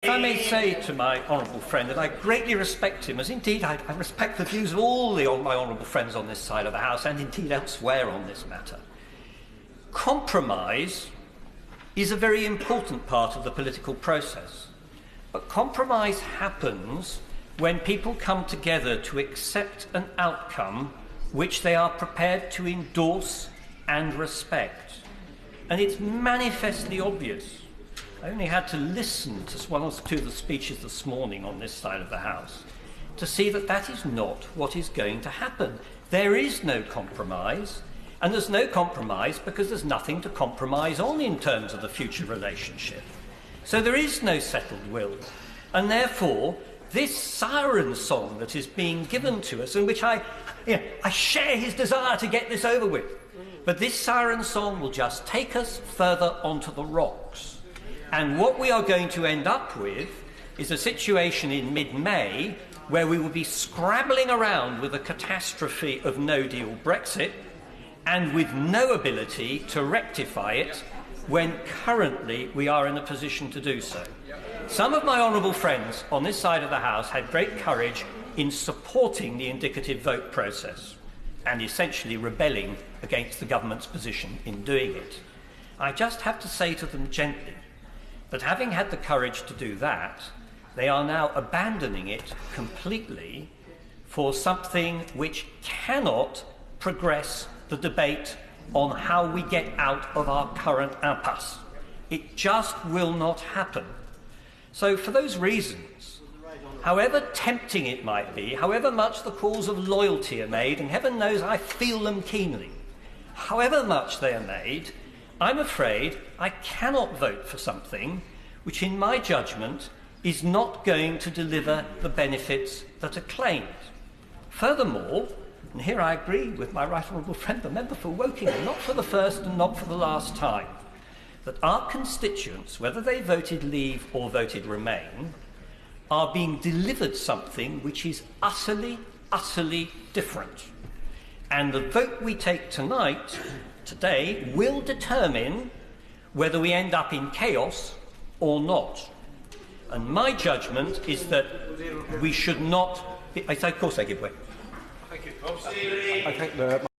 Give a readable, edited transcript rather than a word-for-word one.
If I may say to my honourable friend that I greatly respect him, as indeed I respect the views of all my honourable friends on this side of the House and indeed elsewhere on this matter. Compromise is a very important part of the political process. But compromise happens when people come together to accept an outcome which they are prepared to endorse and respect. And it's manifestly obvious. I only had to listen to one or two of the speeches this morning on this side of the House to see that that is not what is going to happen. There is no compromise, and there's no compromise because there's nothing to compromise on in terms of the future relationship. So there is no settled will, and therefore this siren song that is being given to us, in which I share his desire to get this over with, but this siren song will just take us further onto the rocks. And what we are going to end up with is a situation in mid-May where we will be scrabbling around with a catastrophe of no-deal Brexit and with no ability to rectify it when currently we are in a position to do so. Some of my honourable friends on this side of the House had great courage in supporting the indicative vote process and essentially rebelling against the government's position in doing it. I just have to say to them gently that having had the courage to do that, they are now abandoning it completely for something which cannot progress the debate on how we get out of our current impasse. It just will not happen. So for those reasons, however tempting it might be, however much the calls of loyalty are made, and heaven knows I feel them keenly, however much they are made, I'm afraid I cannot vote for something which, in my judgment, is not going to deliver the benefits that are claimed. Furthermore, and here I agree with my right honourable friend, the member for Woking, not for the first and not for the last time, that our constituents, whether they voted Leave or voted Remain, are being delivered something which is utterly, utterly different. And the vote we take today, will determine whether we end up in chaos or not. And my judgment is that we should not be, of course I give way. Thank you.